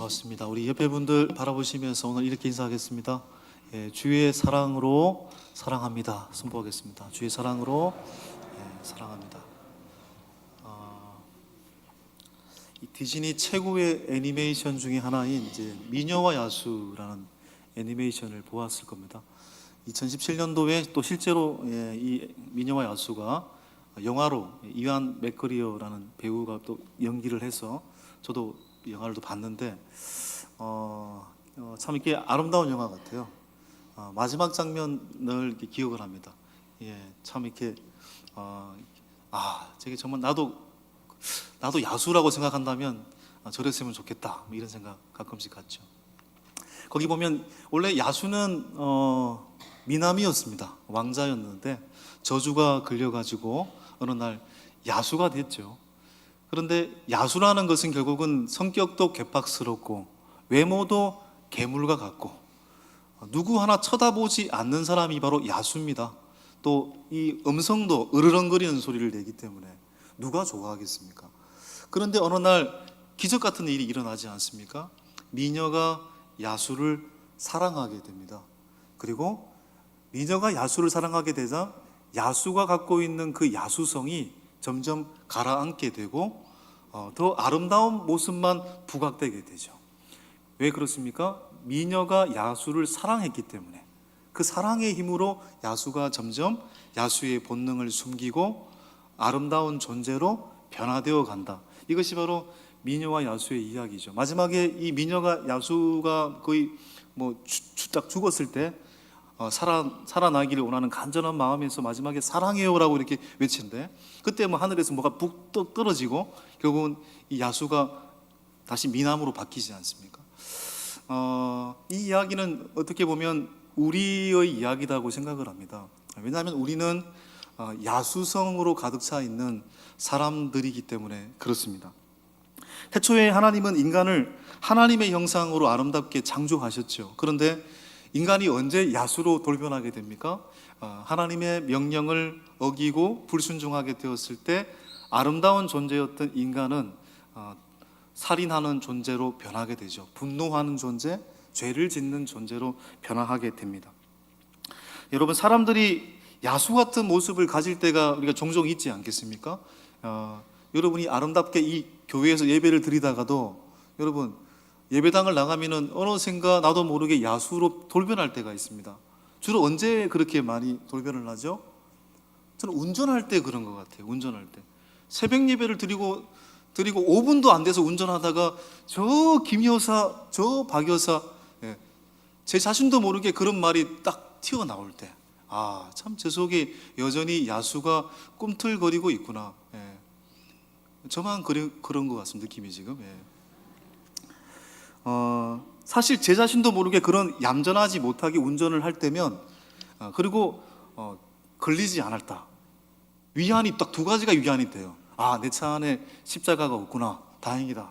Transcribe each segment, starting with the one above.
고맙습니다. 우리 옆에 분들 바라보시면서 오늘 이렇게 인사하겠습니다. 주의 사랑으로 사랑합니다. 선포하겠습니다. 주의 사랑으로 사랑합니다. 이 디즈니 최고의 애니메이션 중에 하나인 이제 미녀와 야수라는 애니메이션을 보았을 겁니다. 2017년도에 또 실제로 이 미녀와 야수가 영화로 이완 맥거리어라는 배우가 또 연기를 해서 저도 영화를 또 봤는데 참 이렇게 아름다운 영화 같아요. 마지막 장면을 이렇게 기억을 합니다. 참 이렇게 저게 정말 나도 야수라고 생각한다면 저랬으면 좋겠다 이런 생각 가끔씩 갖죠. 거기 보면 원래 야수는 미남이었습니다. 왕자였는데 저주가 걸려가지고 어느 날 야수가 됐죠. 그런데 야수라는 것은 결국은 성격도 괴팍스럽고 외모도 괴물과 같고 누구 하나 쳐다보지 않는 사람이 바로 야수입니다. 또 이 음성도 으르렁거리는 소리를 내기 때문에 누가 좋아하겠습니까? 그런데 어느 날 기적 같은 일이 일어나지 않습니까? 미녀가 야수를 사랑하게 됩니다. 그리고 미녀가 야수를 사랑하게 되자 야수가 갖고 있는 그 야수성이 점점 가라앉게 되고 더 아름다운 모습만 부각되게 되죠. 왜 그렇습니까? 미녀가 야수를 사랑했기 때문에 그 사랑의 힘으로 야수가 점점 야수의 본능을 숨기고 아름다운 존재로 변화되어 간다. 이것이 바로 미녀와 야수의 이야기죠. 마지막에 이 미녀가 야수가 거의 딱 죽었을 때 살아나기를 원하는 간절한 마음에서 마지막에 사랑해요라고 이렇게 외친데 그때 하늘에서 뭐가 북 떨어지고 결국은 이 야수가 다시 미남으로 바뀌지 않습니까? 이 이야기는 어떻게 보면 우리의 이야기라고 생각을 합니다. 왜냐하면 우리는 야수성으로 가득 차 있는 사람들이기 때문에 그렇습니다. 태초에 하나님은 인간을 하나님의 형상으로 아름답게 창조하셨죠. 그런데 인간이 언제 야수로 돌변하게 됩니까? 하나님의 명령을 어기고 불순종하게 되었을 때 아름다운 존재였던 인간은 살인하는 존재로 변하게 되죠. 분노하는 존재, 죄를 짓는 존재로 변화하게 됩니다. 여러분, 사람들이 야수 같은 모습을 가질 때가 우리가 종종 있지 않겠습니까? 여러분이 아름답게 이 교회에서 예배를 드리다가도 여러분 예배당을 나가면은 어느샌가 나도 모르게 야수로 돌변할 때가 있습니다. 주로 언제 그렇게 많이 돌변을 하죠? 저는 운전할 때 그런 것 같아요. 운전할 때 새벽 예배를 드리고 5분도 안 돼서 운전하다가 저 김 여사, 저 박 여사, 제 자신도 모르게 그런 말이 딱 튀어나올 때, 참 제 속에 여전히 야수가 꿈틀거리고 있구나. 저만 그런 것 같습니다. 느낌이 지금. 사실 제 자신도 모르게 그런 얌전하지 못하게 운전을 할 때면 그리고 걸리지 않았다. 위안이 딱 두 가지가 위안이 돼요. 내 차 안에 십자가가 없구나. 다행이다.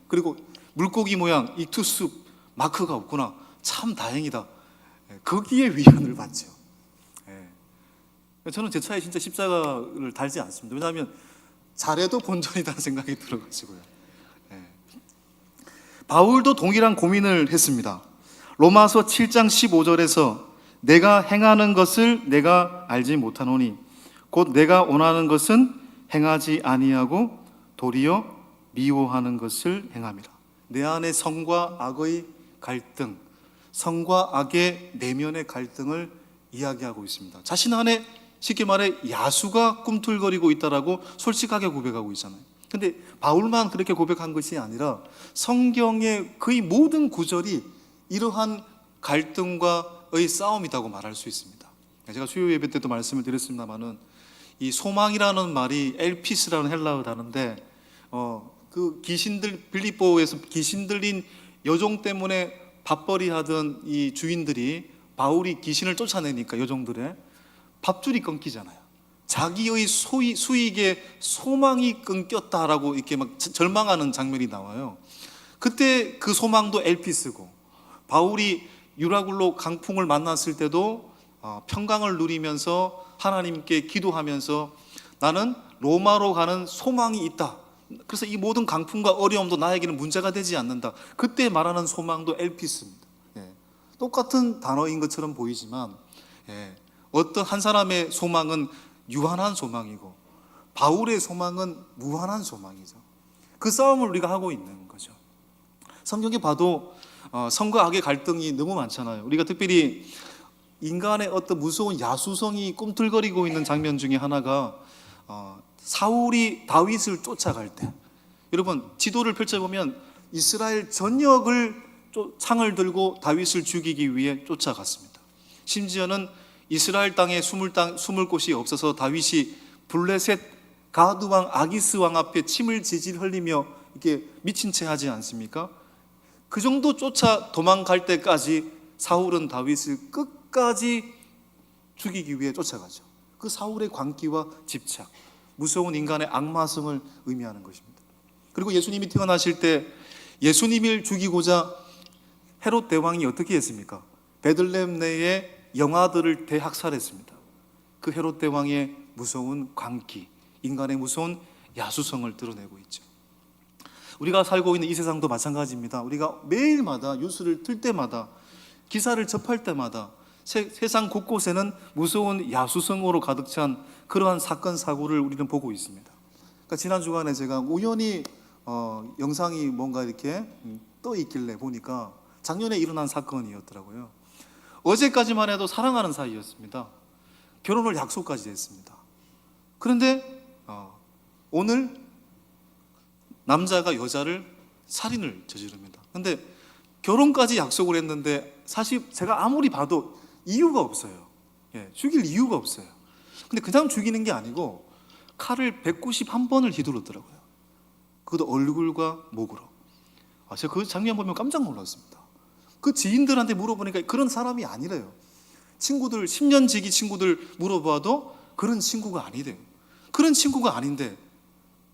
그리고 물고기 모양 익투스 마크가 없구나. 참 다행이다. 거기에 위안을 받죠. 저는 제 차에 진짜 십자가를 달지 않습니다. 왜냐하면 잘해도 본전이라는 생각이 들어가지고요. 바울도 동일한 고민을 했습니다. 로마서 7장 15절에서 내가 행하는 것을 내가 알지 못하노니 곧 내가 원하는 것은 행하지 아니하고 도리어 미워하는 것을 행함이라. 내 안에 성과 악의 갈등, 성과 악의 내면의 갈등을 이야기하고 있습니다. 자신 안에 쉽게 말해 야수가 꿈틀거리고 있다라고 솔직하게 고백하고 있잖아요. 근데 바울만 그렇게 고백한 것이 아니라 성경의 거의 모든 구절이 이러한 갈등과의 싸움이라고 말할 수 있습니다. 제가 수요 예배 때도 말씀을 드렸습니다만은 이 소망이라는 말이 엘피스라는 헬라어 단어인데 그 귀신들 빌립보에서 귀신 들린 여종 때문에 밥벌이 하던 이 주인들이 바울이 귀신을 쫓아내니까 여종들의 밥줄이 끊기잖아요. 자기의 수익에 소망이 끊겼다라고 이렇게 막 절망하는 장면이 나와요. 그때 그 소망도 엘피스고 바울이 유라굴로 강풍을 만났을 때도 평강을 누리면서 하나님께 기도하면서 나는 로마로 가는 소망이 있다. 그래서 이 모든 강풍과 어려움도 나에게는 문제가 되지 않는다. 그때 말하는 소망도 엘피스입니다. 똑같은 단어인 것처럼 보이지만 어떤 한 사람의 소망은 유한한 소망이고 바울의 소망은 무한한 소망이죠. 그 싸움을 우리가 하고 있는 거죠. 성경에 봐도 성과 악의 갈등이 너무 많잖아요. 우리가 특별히 인간의 어떤 무서운 야수성이 꿈틀거리고 있는 장면 중에 하나가 사울이 다윗을 쫓아갈 때, 여러분 지도를 펼쳐보면 이스라엘 전역을 창을 들고 다윗을 죽이기 위해 쫓아갔습니다. 심지어는 이스라엘 땅에 숨을 곳이 없어서 다윗이 블레셋 가드 왕 아기스 왕 앞에 침을 질질 흘리며 이렇게 미친 채 하지 않습니까? 그 정도 쫓아 도망갈 때까지 사울은 다윗을 끝까지 죽이기 위해 쫓아가죠. 그 사울의 광기와 집착, 무서운 인간의 악마성을 의미하는 것입니다. 그리고 예수님이 태어나실 때 예수님을 죽이고자 헤롯 대왕이 어떻게 했습니까? 베들레헴 내에 영아들을 대학살했습니다. 그 헤롯 대왕의 무서운 광기, 인간의 무서운 야수성을 드러내고 있죠. 우리가 살고 있는 이 세상도 마찬가지입니다. 우리가 매일마다 뉴스를 틀 때마다, 기사를 접할 때마다 세상 곳곳에는 무서운 야수성으로 가득 찬 그러한 사건 사고를 우리는 보고 있습니다. 그러니까 지난 주간에 제가 우연히 영상이 뭔가 이렇게 떠 있길래 보니까 작년에 일어난 사건이었더라고요. 어제까지만 해도 사랑하는 사이였습니다. 결혼을 약속까지 했습니다. 그런데 오늘 남자가 여자를 살인을 저지릅니다. 그런데 결혼까지 약속을 했는데 사실 제가 아무리 봐도 이유가 없어요. 죽일 이유가 없어요. 근데 그냥 죽이는 게 아니고 칼을 191번을 휘두르더라고요. 그것도 얼굴과 목으로. 제가 그 장면 보면 깜짝 놀랐습니다. 그 지인들한테 물어보니까 그런 사람이 아니래요. 친구들, 10년 지기 친구들 물어봐도 그런 친구가 아니래요. 그런 친구가 아닌데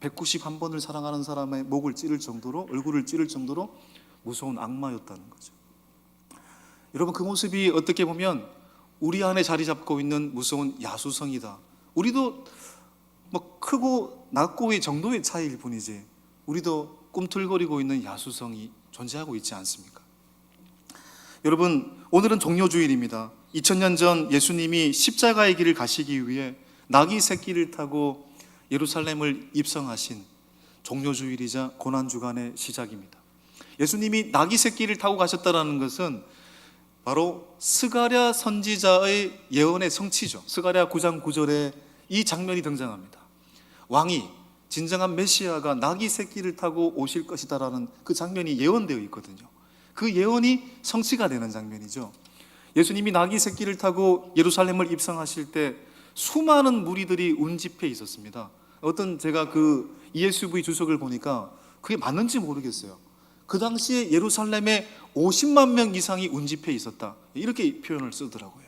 191번을 사랑하는 사람의 목을 찌를 정도로, 얼굴을 찌를 정도로 무서운 악마였다는 거죠. 여러분, 그 모습이 어떻게 보면 우리 안에 자리 잡고 있는 무서운 야수성이다. 우리도 뭐 크고 낮고의 정도의 차이일 뿐이지 우리도 꿈틀거리고 있는 야수성이 존재하고 있지 않습니까? 여러분, 오늘은 종료주일입니다. 2000년 전 예수님이 십자가의 길을 가시기 위해 나귀 새끼를 타고 예루살렘을 입성하신 종료주일이자 고난주간의 시작입니다. 예수님이 나귀 새끼를 타고 가셨다는 것은 바로 스가랴 선지자의 예언의 성취죠. 스가랴 9장 9절에 이 장면이 등장합니다. 왕이, 진정한 메시아가 나귀 새끼를 타고 오실 것이다라는 그 장면이 예언되어 있거든요. 그 예언이 성취가 되는 장면이죠. 예수님이 나귀 새끼를 타고 예루살렘을 입성하실 때 수많은 무리들이 운집해 있었습니다. 제가 그 ESV 주석을 보니까 그게 맞는지 모르겠어요. 그 당시에 예루살렘에 50만 명 이상이 운집해 있었다, 이렇게 표현을 쓰더라고요.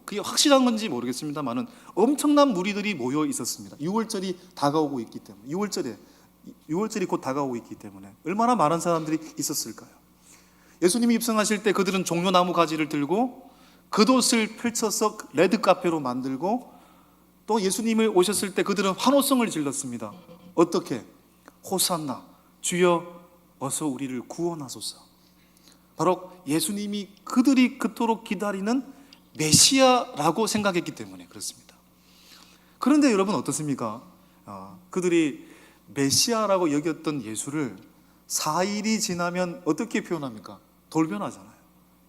그게 확실한 건지 모르겠습니다만은 엄청난 무리들이 모여 있었습니다. 6월절이 다가오고 있기 때문에, 6월절이 곧 다가오고 있기 때문에 얼마나 많은 사람들이 있었을까요? 예수님이 입성하실 때 그들은 종려나무 가지를 들고 겉옷을 펼쳐서 레드 카페로 만들고, 또 예수님이 오셨을 때 그들은 환호성을 질렀습니다. 어떻게? 호산나, 주여 어서 우리를 구원하소서. 바로 예수님이 그들이 그토록 기다리는 메시아라고 생각했기 때문에 그렇습니다. 그런데 여러분 어떻습니까? 그들이 메시아라고 여겼던 예수를 4일이 지나면 어떻게 표현합니까? 돌변하잖아요.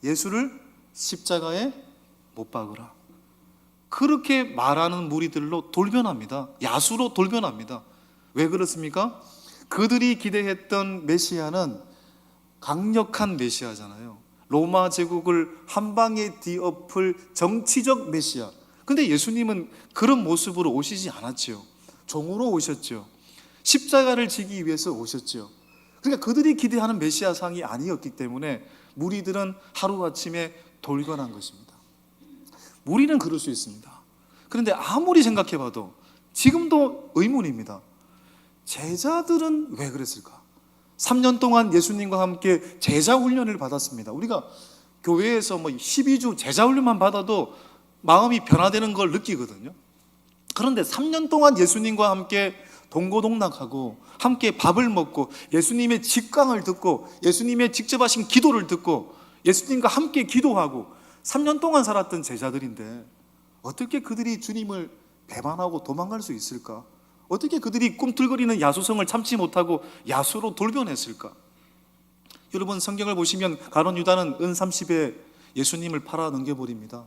예수를 십자가에 못 박으라, 그렇게 말하는 무리들로 돌변합니다. 야수로 돌변합니다. 왜 그렇습니까? 그들이 기대했던 메시아는 강력한 메시아잖아요. 로마 제국을 한 방에 뒤엎을 정치적 메시아. 근데 예수님은 그런 모습으로 오시지 않았죠. 종으로 오셨죠. 십자가를 지기 위해서 오셨죠. 그러니까 그들이 기대하는 메시아상이 아니었기 때문에 무리들은 하루아침에 돌변한 것입니다. 무리는 그럴 수 있습니다. 그런데 아무리 생각해봐도 지금도 의문입니다. 제자들은 왜 그랬을까? 3년 동안 예수님과 함께 제자 훈련을 받았습니다. 우리가 교회에서 12주 제자 훈련만 받아도 마음이 변화되는 걸 느끼거든요. 그런데 3년 동안 예수님과 함께 동고동락하고 함께 밥을 먹고 예수님의 직강을 듣고 예수님의 직접 하신 기도를 듣고 예수님과 함께 기도하고 3년 동안 살았던 제자들인데 어떻게 그들이 주님을 배반하고 도망갈 수 있을까? 어떻게 그들이 꿈틀거리는 야수성을 참지 못하고 야수로 돌변했을까? 여러분, 성경을 보시면 가룟 유다는 은 30에 예수님을 팔아 넘겨버립니다.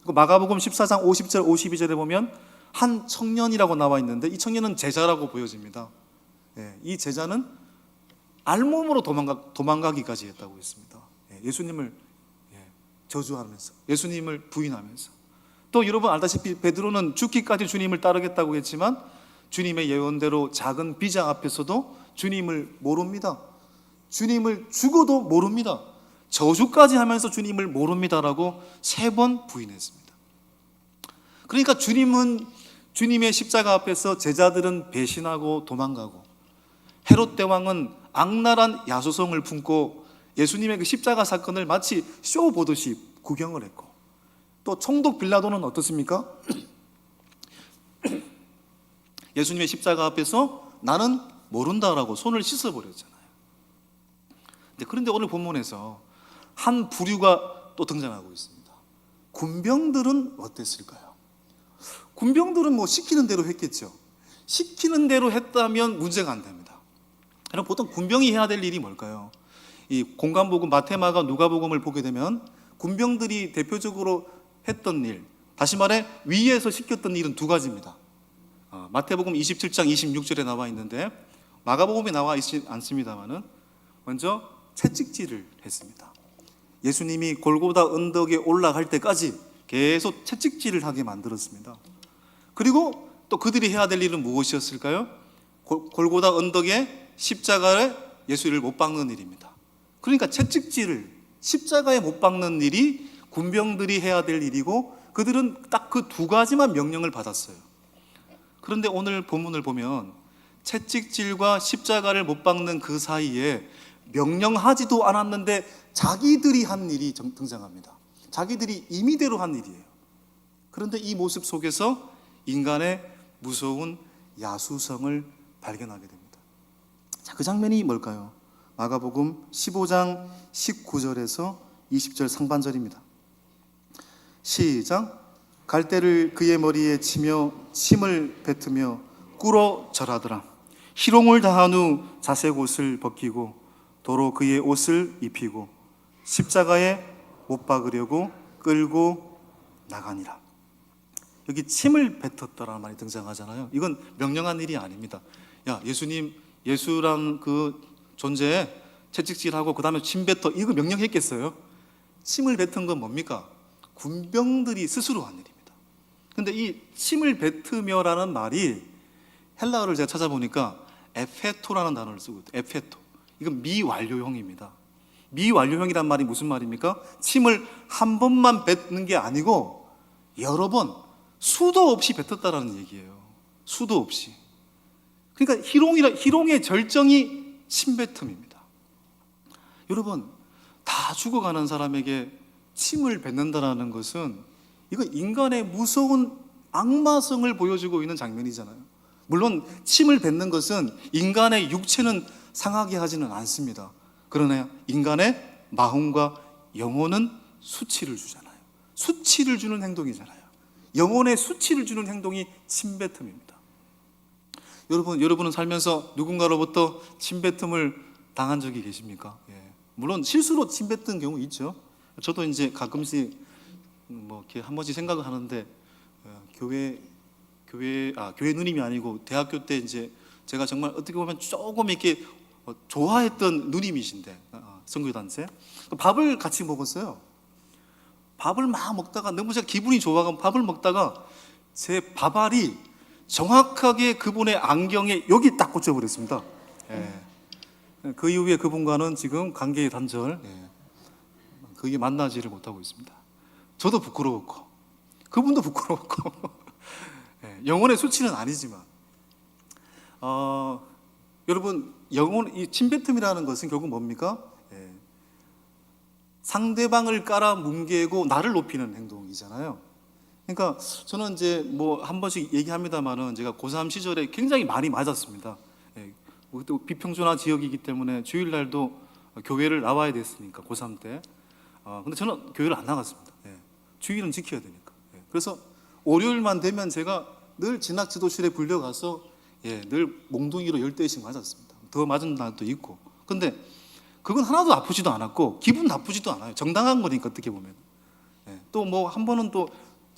마가복음 14장 50절 52절에 보면 한 청년이라고 나와 있는데 이 청년은 제자라고 보여집니다. 이 제자는 알몸으로 도망가기까지 했다고 했습니다. 예수님을 저주하면서, 예수님을 부인하면서. 또 여러분 알다시피 베드로는 죽기까지 주님을 따르겠다고 했지만 주님의 예언대로 작은 비장 앞에서도 주님을 모릅니다. 주님을 죽어도 모릅니다. 저주까지 하면서 주님을 모릅니다라고 3번 부인했습니다. 그러니까 주님의 십자가 앞에서 제자들은 배신하고 도망가고 헤롯 대왕은 악랄한 야수성을 품고 예수님의 그 십자가 사건을 마치 쇼 보듯이 구경을 했고, 또 총독 빌라도는 어떻습니까? 예수님의 십자가 앞에서 나는 모른다라고 손을 씻어버렸잖아요. 그런데 오늘 본문에서 한 부류가 또 등장하고 있습니다. 군병들은 어땠을까요? 군병들은 뭐 시키는 대로 했겠죠. 시키는 대로 했다면 문제가 안 됩니다. 그럼 보통 군병이 해야 될 일이 뭘까요? 이 공관복음, 마태마가, 누가복음을 보게 되면 군병들이 대표적으로 했던 일, 다시 말해 위에서 시켰던 일은 2가지입니다. 마태복음 27장 26절에 나와 있는데 마가복음에 나와 있지 않습니다만은 먼저 채찍질을 했습니다. 예수님이 골고다 언덕에 올라갈 때까지 계속 채찍질을 하게 만들었습니다. 그리고 또 그들이 해야 될 일은 무엇이었을까요? 골고다 언덕에 십자가에 예수를 못 박는 일입니다. 그러니까 채찍질을, 십자가에 못 박는 일이 군병들이 해야 될 일이고 그들은 딱 그 2가지만 명령을 받았어요. 그런데 오늘 본문을 보면 채찍질과 십자가를 못 박는 그 사이에 명령하지도 않았는데 자기들이 한 일이 등장합니다. 자기들이 임의대로 한 일이에요. 그런데 이 모습 속에서 인간의 무서운 야수성을 발견하게 됩니다. 자, 그 장면이 뭘까요? 마가복음 15장 19절에서 20절 상반절입니다. 시작. 갈대를 그의 머리에 치며 침을 뱉으며 꿇어 절하더라. 희롱을 다한 후 자색 옷을 벗기고 도로 그의 옷을 입히고 십자가에 못 박으려고 끌고 나가니라. 여기 침을 뱉었다라는 말이 등장하잖아요. 이건 명령한 일이 아닙니다. 야, 예수님, 예수란 그 존재에 채찍질하고 그 다음에 침 뱉어, 이거 명령했겠어요? 침을 뱉은 건 뭡니까? 군병들이 스스로 한 일입니다. 근데 이 침을 뱉으며라는 말이 헬라어를 제가 찾아보니까 에페토라는 단어를 쓰고 있어요. 에페토. 이건 미완료형입니다. 미완료형이란 말이 무슨 말입니까? 침을 한 번만 뱉는 게 아니고 여러 번, 수도 없이 뱉었다라는 얘기예요. 수도 없이. 그러니까 희롱의 절정이 침뱉음입니다. 여러분, 다 죽어가는 사람에게 침을 뱉는다라는 것은 이거 인간의 무서운 악마성을 보여주고 있는 장면이잖아요. 물론 침을 뱉는 것은 인간의 육체는 상하게 하지는 않습니다. 그러나 인간의 마음과 영혼은 수치를 주잖아요. 수치를 주는 행동이잖아요. 영혼의 수치를 주는 행동이 침뱉음입니다. 여러분은 살면서 누군가로부터 침뱉음을 당한 적이 계십니까? 물론 실수로 침뱉은 경우 있죠. 저도 이제 가끔씩 뭐 이렇게 한 번씩 생각을 하는데 교회 누님이 아니고 대학교 때 이제 제가 정말 어떻게 보면 조금 이렇게 좋아했던 누님이신데 선교단체 밥을 같이 먹었어요. 밥을 막 먹다가 너무 제가 기분이 좋아가면 밥을 먹다가 제 밥알이 정확하게 그분의 안경에 여기 딱 꽂혀버렸습니다. 그 이후에 그분과는 지금 관계 단절, 그게 만나지를 못하고 있습니다. 저도 부끄러웠고 그분도 부끄러웠고 영혼의 수치는 아니지만 여러분, 이 침뱉음이라는 것은 결국 뭡니까? 상대방을 깔아 뭉개고 나를 높이는 행동이잖아요. 그러니까 저는 이제 뭐 한 번씩 얘기합니다만은 제가 고3 시절에 굉장히 많이 맞았습니다. 예, 또 비평준화 지역이기 때문에 주일날도 교회를 나와야 됐으니까 고3 때. 근데 저는 교회를 안 나갔습니다. 예, 주일은 지켜야 되니까. 예, 그래서 월요일만 되면 제가 늘 진학지도실에 불려가서 늘 몽둥이로 10대씩 맞았습니다. 더 맞은 날도 있고. 근데 그건 하나도 아프지도 않았고 기분 나쁘지도 않아요. 정당한 거니까 어떻게 보면. 또 뭐 한 번은 또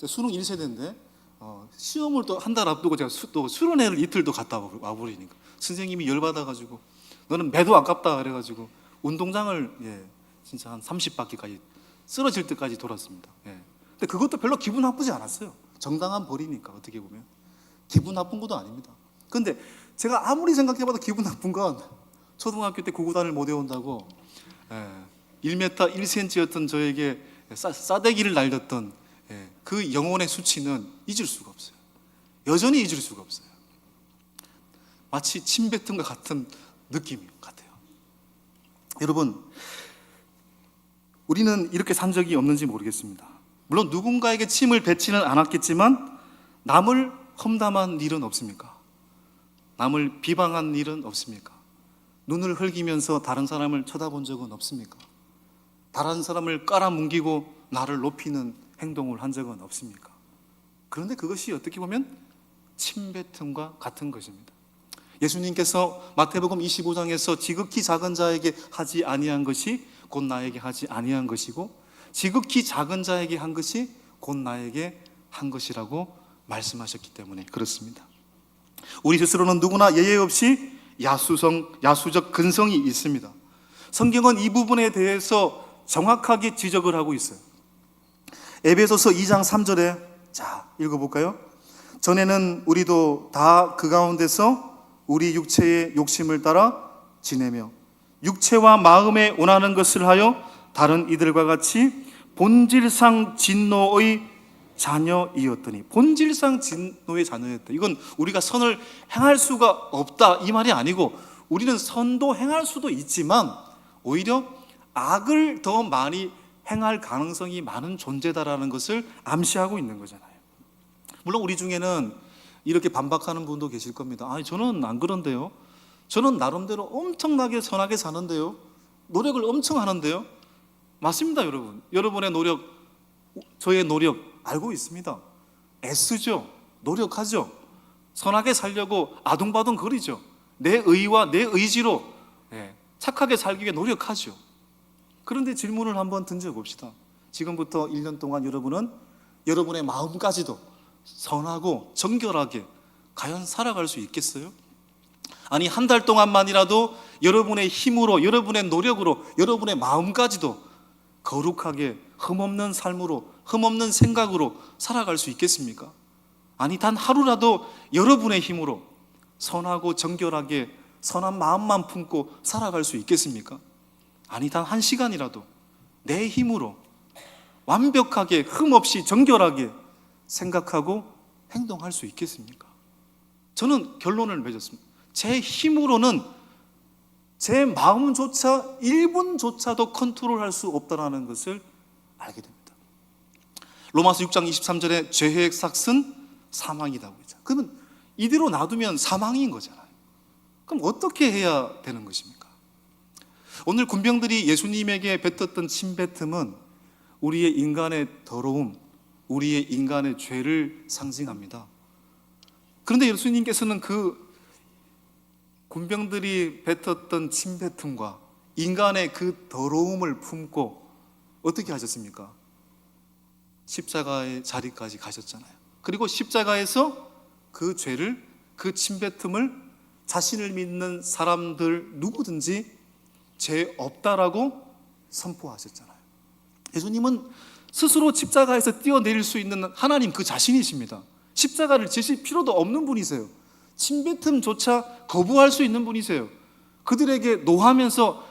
수능 1세대인데 시험을 또 한 달 앞두고 제가 또 수련회를 이틀도 갔다 와버리니까 선생님이 열받아가지고 너는 매도 아깝다 그래가지고 운동장을 진짜 한 30바퀴까지 쓰러질 때까지 돌았습니다. 근데 그것도 별로 기분 나쁘지 않았어요. 정당한 벌이니까 어떻게 보면 기분 나쁜 것도 아닙니다. 근데 제가 아무리 생각해봐도 기분 나쁜 건 초등학교 때 구구단을 못 외운다고 1m 1cm였던 저에게 싸대기를 날렸던 그 영혼의 수치는 잊을 수가 없어요. 여전히 잊을 수가 없어요. 마치 침 뱉은 것 같은 느낌 같아요. 여러분, 우리는 이렇게 산 적이 없는지 모르겠습니다. 물론 누군가에게 침을 뱉지는 않았겠지만 남을 험담한 일은 없습니까? 남을 비방한 일은 없습니까? 눈을 흘기면서 다른 사람을 쳐다본 적은 없습니까? 다른 사람을 깔아뭉개고 나를 높이는 행동을 한 적은 없습니까? 그런데 그것이 어떻게 보면 침뱉음과 같은 것입니다. 예수님께서 마태복음 25장에서 지극히 작은 자에게 하지 아니한 것이 곧 나에게 하지 아니한 것이고 지극히 작은 자에게 한 것이 곧 나에게 한 것이라고 말씀하셨기 때문에 그렇습니다. 우리 스스로는 누구나 예외 없이 야수적 근성이 있습니다. 성경은 이 부분에 대해서 정확하게 지적을 하고 있어요. 에베소서 2장 3절에 자 읽어볼까요? 전에는 우리도 다 그 가운데서 우리 육체의 욕심을 따라 지내며 육체와 마음에 원하는 것을 하여 다른 이들과 같이 본질상 진노의 자녀이었더니 본질상 진노의 자녀였다. 이건 우리가 선을 행할 수가 없다 이 말이 아니고 우리는 선도 행할 수도 있지만 오히려 악을 더 많이 행할 가능성이 많은 존재다라는 것을 암시하고 있는 거잖아요. 물론 우리 중에는 이렇게 반박하는 분도 계실 겁니다. 아니 저는 안 그런데요. 저는 나름대로 엄청나게 선하게 사는데요. 노력을 엄청 하는데요. 맞습니다, 여러분. 여러분의 노력, 저의 노력 알고 있습니다. 애쓰죠. 노력하죠. 선하게 살려고 아둥바둥 거리죠. 내 의와 내 의지로 착하게 살기 위해 노력하죠. 그런데 질문을 한번 던져봅시다. 지금부터 1년 동안 여러분은 여러분의 마음까지도 선하고 정결하게 과연 살아갈 수 있겠어요? 아니 한 달 동안만이라도 여러분의 힘으로 여러분의 노력으로 여러분의 마음까지도 거룩하게 흠없는 삶으로 흠없는 생각으로 살아갈 수 있겠습니까? 아니 단 하루라도 여러분의 힘으로 선하고 정결하게 선한 마음만 품고 살아갈 수 있겠습니까? 아니 단 한 시간이라도 내 힘으로 완벽하게 흠없이 정결하게 생각하고 행동할 수 있겠습니까? 저는 결론을 맺었습니다. 제 힘으로는 제 마음조차 1분조차도 컨트롤할 수 없다는 것을 알게 됩니다. 로마서 6장 23절에 죄의 삭은 사망이라고 했죠. 그러면 이대로 놔두면 사망인 거잖아요. 그럼 어떻게 해야 되는 것입니까? 오늘 군병들이 예수님에게 뱉었던 침뱉음은 우리의 인간의 더러움, 우리의 인간의 죄를 상징합니다. 그런데 예수님께서는 그 군병들이 뱉었던 침뱉음과 인간의 그 더러움을 품고 어떻게 하셨습니까? 십자가의 자리까지 가셨잖아요. 그리고 십자가에서 그 죄를, 그 침뱉음을 자신을 믿는 사람들 누구든지 죄 없다라고 선포하셨잖아요. 예수님은 스스로 십자가에서 뛰어내릴 수 있는 하나님 그 자신이십니다. 십자가를 지실 필요도 없는 분이세요. 침뱉음조차 거부할 수 있는 분이세요. 그들에게 노하면서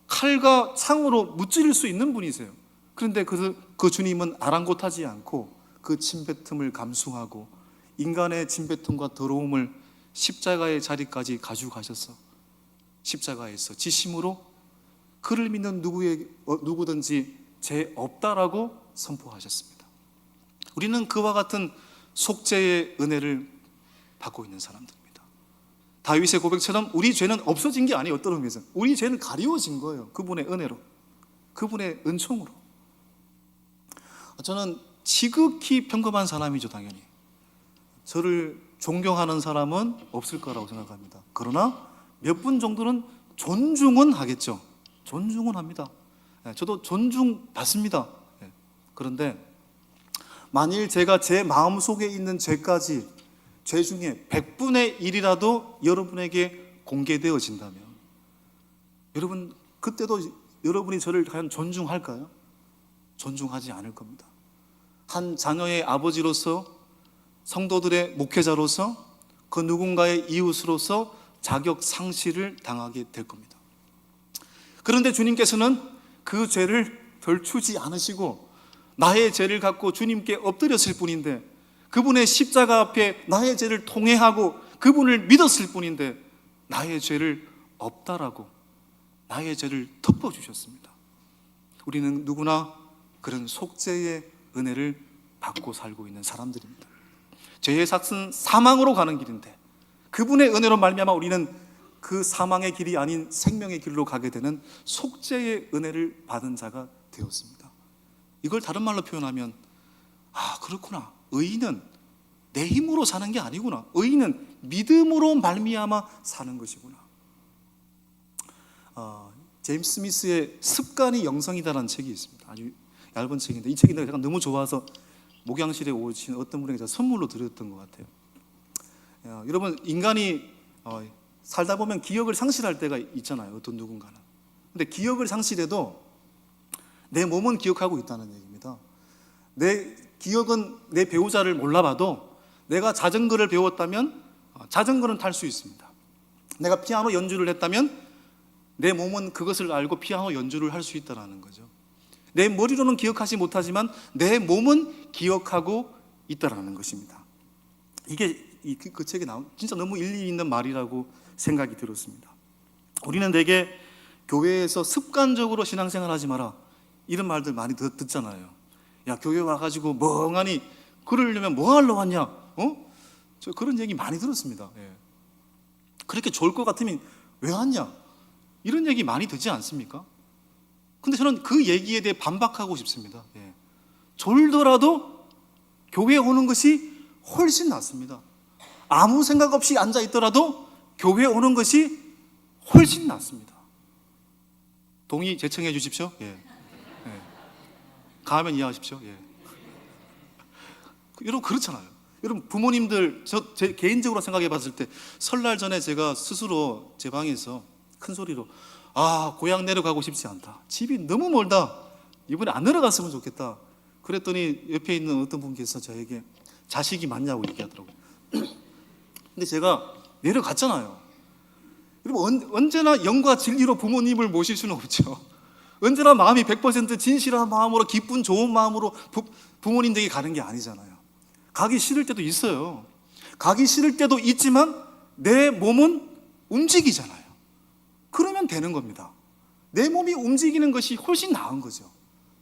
칼과 창으로 무찌를 수 있는 분이세요. 그런데 그 주님은 아랑곳하지 않고 그 침뱉음을 감수하고 인간의 침뱉음과 더러움을 십자가의 자리까지 가져가셔서 십자가에서 지심으로 그를 믿는 누구든지 죄 없다라고 선포하셨습니다. 우리는 그와 같은 속죄의 은혜를 받고 있는 사람들입니다. 다윗의 고백처럼 우리 죄는 없어진 게 아니에요. 어떤 의미에서 우리 죄는 가리워진 거예요. 그분의 은혜로, 그분의 은총으로. 저는 지극히 평범한 사람이죠. 당연히 저를 존경하는 사람은 없을 거라고 생각합니다. 그러나 몇 분 정도는 존중은 하겠죠. 존중은 합니다. 저도 존중받습니다. 그런데 만일 제가 제 마음속에 있는 죄까지, 죄 중에 100분의 1이라도 여러분에게 공개되어진다면 여러분 그때도 여러분이 저를 과연 존중할까요? 존중하지 않을 겁니다. 한 자녀의 아버지로서, 성도들의 목회자로서, 그 누군가의 이웃으로서 자격 상실을 당하게 될 겁니다. 그런데 주님께서는 그 죄를 덜추지 않으시고 나의 죄를 갖고 주님께 엎드렸을 뿐인데, 그분의 십자가 앞에 나의 죄를 통회하고 그분을 믿었을 뿐인데 나의 죄를 없다라고 나의 죄를 덮어주셨습니다. 우리는 누구나 그런 속죄의 은혜를 받고 살고 있는 사람들입니다. 죄의 삭은 사망으로 가는 길인데 그분의 은혜로 말미암아 우리는 그 사망의 길이 아닌 생명의 길로 가게 되는 속죄의 은혜를 받은 자가 되었습니다. 이걸 다른 말로 표현하면, 그렇구나, 의인은 내 힘으로 사는 게 아니구나, 의인은 믿음으로 말미암아 사는 것이구나. 제임스 스미스의 습관이 영성이다라는 책이 있습니다. 아주 얇은 책인데 이 책이 내가 너무 좋아서 목양실에 오신 어떤 분에게 제가 선물로 드렸던 것 같아요. 여러분, 인간이 살다 보면 기억을 상실할 때가 있잖아요. 어떤 누군가는. 근데 기억을 상실해도 내 몸은 기억하고 있다는 얘기입니다. 내 기억은 내 배우자를 몰라봐도 내가 자전거를 배웠다면 자전거는 탈 수 있습니다. 내가 피아노 연주를 했다면 내 몸은 그것을 알고 피아노 연주를 할 수 있다는 거죠. 내 머리로는 기억하지 못하지만 내 몸은 기억하고 있다는 것입니다. 이게 그 책에 나온 진짜 너무 일리 있는 말이라고 생각이 들었습니다. 우리는 대개 교회에서 습관적으로 신앙생활하지 마라 이런 말들 많이 듣잖아요. 야, 교회 와가지고 멍하니 그러려면 뭐 하러 왔냐? 저 그런 얘기 많이 들었습니다. 그렇게 좋을 것 같으면 왜 왔냐? 이런 얘기 많이 듣지 않습니까? 근데 저는 그 얘기에 대해 반박하고 싶습니다. 졸더라도 교회에 오는 것이 훨씬 낫습니다. 아무 생각 없이 앉아 있더라도 교회에 오는 것이 훨씬 낫습니다. 동의 제청해 주십시오. 가면 이해하십시오. 여러분, 그렇잖아요. 여러분, 부모님들, 제 개인적으로 생각해 봤을 때 설날 전에 제가 스스로 제 방에서 큰 소리로 고향 내려가고 싶지 않다, 집이 너무 멀다, 이번에 안 내려갔으면 좋겠다 그랬더니 옆에 있는 어떤 분께서 저에게 자식이 맞냐고 얘기하더라고요. 근데 제가 내려갔잖아요. 여러분, 언제나 영과 진리로 부모님을 모실 수는 없죠. 언제나 마음이 100% 진실한 마음으로, 기쁜 좋은 마음으로 부모님 댁에 가는 게 아니잖아요. 가기 싫을 때도 있어요. 가기 싫을 때도 있지만 내 몸은 움직이잖아요. 그러면 되는 겁니다. 내 몸이 움직이는 것이 훨씬 나은 거죠.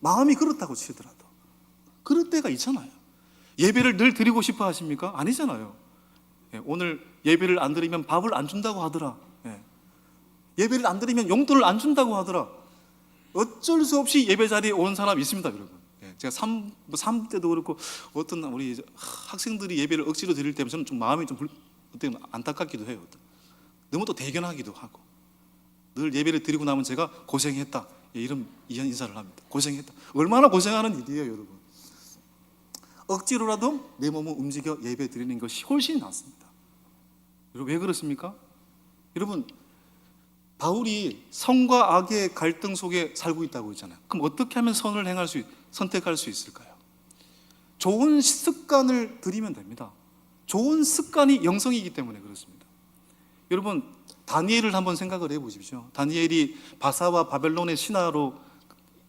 마음이 그렇다고 치더라도. 그럴 때가 있잖아요. 예배를 늘 드리고 싶어 하십니까? 아니잖아요. 오늘 예배를 안 드리면 밥을 안 준다고 하더라. 예배를 안 드리면 용돈을 안 준다고 하더라. 어쩔 수 없이 예배 자리에 온 사람 있습니다, 여러분. 제가 3 때도 그렇고 어떤 우리 학생들이 예배를 억지로 드릴 때면 저는 좀 마음이 좀 어떻게 안타깝기도 해요. 너무 또 대견하기도 하고. 늘 예배를 드리고 나면 제가 고생했다, 이런 인사를 합니다. 고생했다. 얼마나 고생하는 일이에요, 여러분. 억지로라도 내 몸을 움직여 예배 드리는 것이 훨씬 낫습니다. 여러분, 왜 그렇습니까? 여러분, 바울이 선과 악의 갈등 속에 살고 있다고 했잖아요. 그럼 어떻게 하면 선을 선택할 수 있을까요? 좋은 습관을 들이면 됩니다. 좋은 습관이 영성이기 때문에 그렇습니다. 여러분, 다니엘을 한번 생각을 해보십시오. 다니엘이 바사와 바벨론의 신하로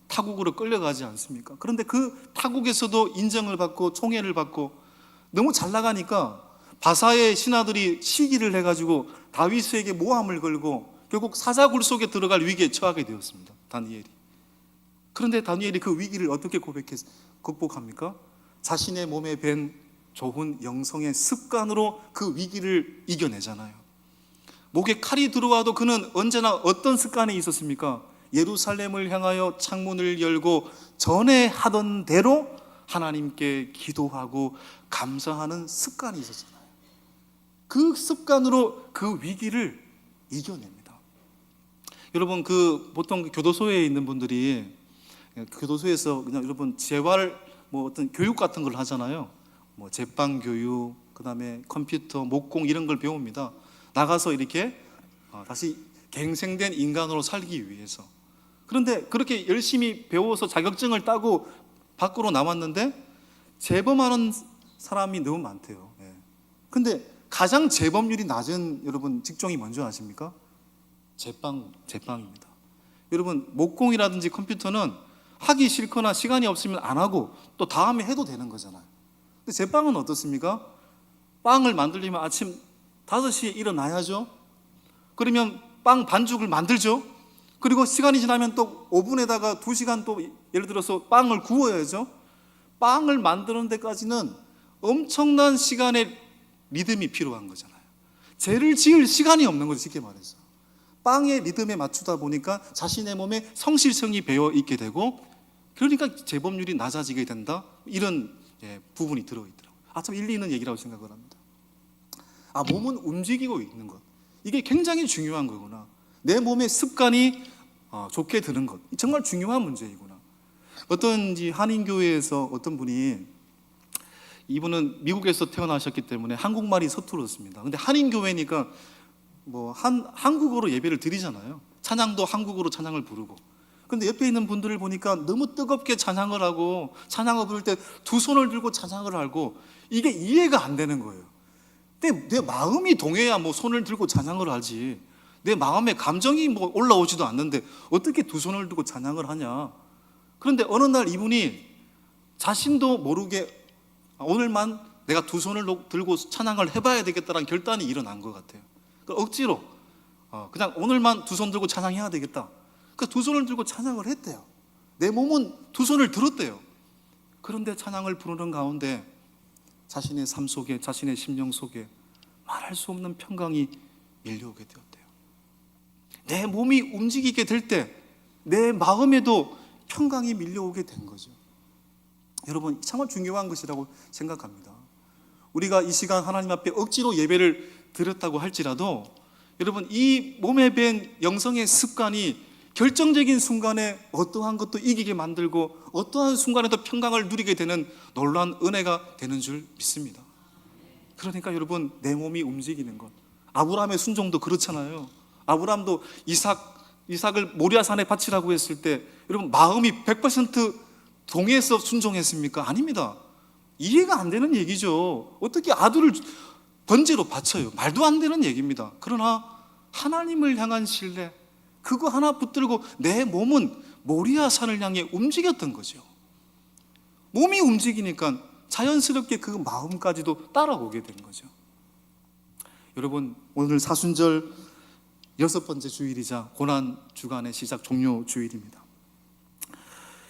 타국으로 끌려가지 않습니까? 그런데 그 타국에서도 인정을 받고 총애를 받고 너무 잘 나가니까 바사의 신하들이 시기를 해가지고 다윗에게 모함을 걸고 결국 사자굴 속에 들어갈 위기에 처하게 되었습니다. 다니엘이. 그런데 다니엘이 그 위기를 어떻게 극복합니까? 자신의 몸에 밴 좋은 영성의 습관으로 그 위기를 이겨내잖아요. 목에 칼이 들어와도 그는 언제나 어떤 습관이 있었습니까? 예루살렘을 향하여 창문을 열고 전에 하던 대로 하나님께 기도하고 감사하는 습관이 있었잖아요. 그 습관으로 그 위기를 이겨냅니다. 여러분, 보통 교도소에 있는 분들이 교도소에서 그냥 여러분 재활 어떤 교육 같은 걸 하잖아요. 제빵 교육, 그다음에 컴퓨터, 목공 이런 걸 배웁니다. 나가서 이렇게 다시 갱생된 인간으로 살기 위해서. 그런데 그렇게 열심히 배워서 자격증을 따고 밖으로 나왔는데 재범하는 사람이 너무 많대요. 근데 가장 재범률이 낮은 여러분 직종이 뭔지 아십니까? 제빵입니다. 여러분, 목공이라든지 컴퓨터는 하기 싫거나 시간이 없으면 안 하고 또 다음에 해도 되는 거잖아요. 근데 제빵은 어떻습니까? 빵을 만들려면 아침 5시에 일어나야죠. 그러면 빵 반죽을 만들죠. 그리고 시간이 지나면 또 오븐에다가 2시간 또 예를 들어서 빵을 구워야죠. 빵을 만드는 데까지는 엄청난 시간의 리듬이 필요한 거잖아요. 죄를 지을 시간이 없는 거죠, 쉽게 말해서. 빵의 리듬에 맞추다 보니까 자신의 몸에 성실성이 배어 있게 되고, 그러니까 재범률이 낮아지게 된다, 이런 부분이 들어있더라고요. 참 일리 있는 얘기라고 생각을 합니다. 몸은 움직이고 있는 것, 이게 굉장히 중요한 거구나. 내 몸의 습관이 좋게 드는 것, 정말 중요한 문제이구나. 어떤 한인교회에서 어떤 분이, 이분은 미국에서 태어나셨기 때문에 한국말이 서툴었습니다. 근데 한인교회니까 한국어로 예배를 드리잖아요. 찬양도 한국어로 찬양을 부르고. 근데 옆에 있는 분들을 보니까 너무 뜨겁게 찬양을 하고, 찬양을 부를 때 2손을 들고 찬양을 하고, 이게 이해가 안 되는 거예요. 내 마음이 동해야 손을 들고 찬양을 하지, 내 마음에 감정이 올라오지도 않는데 어떻게 2손을 들고 찬양을 하냐. 그런데 어느 날 이분이 자신도 모르게 오늘만 내가 2손을 들고 찬양을 해봐야 되겠다라는 결단이 일어난 것 같아요. 억지로 그냥 오늘만 2손 들고 찬양해야 되겠다. 그 2손을 들고 찬양을 했대요. 내 몸은 2손을 들었대요. 그런데 찬양을 부르는 가운데 자신의 삶 속에, 자신의 심령 속에 말할 수 없는 평강이 밀려오게 되었대요. 내 몸이 움직이게 될 때 내 마음에도 평강이 밀려오게 된 거죠. 여러분, 정말 중요한 것이라고 생각합니다. 우리가 이 시간 하나님 앞에 억지로 예배를 드렸다고 할지라도, 여러분, 이 몸에 밴 영성의 습관이 결정적인 순간에 어떠한 것도 이기게 만들고 어떠한 순간에도 평강을 누리게 되는 놀라운 은혜가 되는 줄 믿습니다. 그러니까 여러분, 내 몸이 움직이는 것, 아브라함의 순종도 그렇잖아요. 아브라함도 이삭을 모리아산에 바치라고 했을 때 여러분, 마음이 100% 동의해서 순종했습니까? 아닙니다. 이해가 안 되는 얘기죠. 어떻게 아들을 번제로 바쳐요? 말도 안 되는 얘기입니다. 그러나 하나님을 향한 신뢰, 그거 하나 붙들고 내 몸은 모리아산을 향해 움직였던 거죠. 몸이 움직이니까 자연스럽게 그 마음까지도 따라오게 된 거죠. 여러분, 오늘 사순절 6번째 주일이자 고난주간의 시작 종료 주일입니다.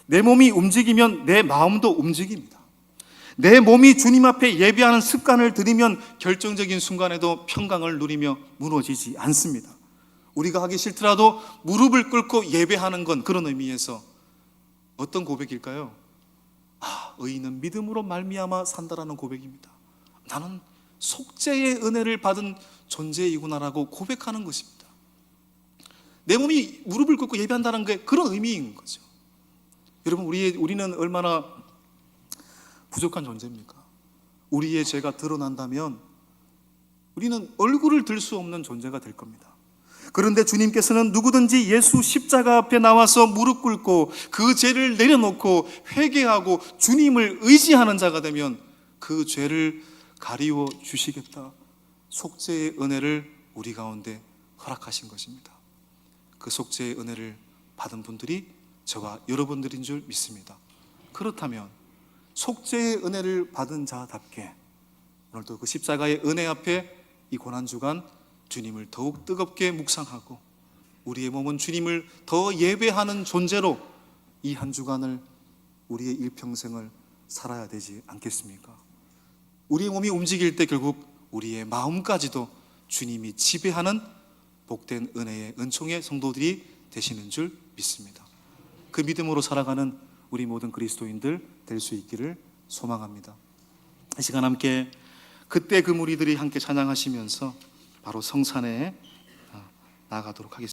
내 몸이 움직이면 내 마음도 움직입니다. 내 몸이 주님 앞에 예배하는 습관을 들이면 결정적인 순간에도 평강을 누리며 무너지지 않습니다. 우리가 하기 싫더라도 무릎을 꿇고 예배하는 건 그런 의미에서 어떤 고백일까요? 의인은 믿음으로 말미암아 산다라는 고백입니다. 나는 속죄의 은혜를 받은 존재이구나라고 고백하는 것입니다. 내 몸이 무릎을 꿇고 예배한다는 게 그런 의미인 거죠. 여러분, 우리는 얼마나 부족한 존재입니까? 우리의 죄가 드러난다면 우리는 얼굴을 들 수 없는 존재가 될 겁니다. 그런데 주님께서는 누구든지 예수 십자가 앞에 나와서 무릎 꿇고 그 죄를 내려놓고 회개하고 주님을 의지하는 자가 되면 그 죄를 가리워 주시겠다, 속죄의 은혜를 우리 가운데 허락하신 것입니다. 그 속죄의 은혜를 받은 분들이 저와 여러분들인 줄 믿습니다. 그렇다면 속죄의 은혜를 받은 자답게 오늘도 그 십자가의 은혜 앞에 이 고난주간 주님을 더욱 뜨겁게 묵상하고 우리의 몸은 주님을 더 예배하는 존재로 이 한 주간을, 우리의 일평생을 살아야 되지 않겠습니까? 우리의 몸이 움직일 때 결국 우리의 마음까지도 주님이 지배하는 복된 은혜의 은총의 성도들이 되시는 줄 믿습니다. 그 믿음으로 살아가는 우리 모든 그리스도인들 될 수 있기를 소망합니다. 이 시간 함께 그때 그 무리들이 함께 찬양하시면서 바로 성산에 나아가도록 하겠습니다.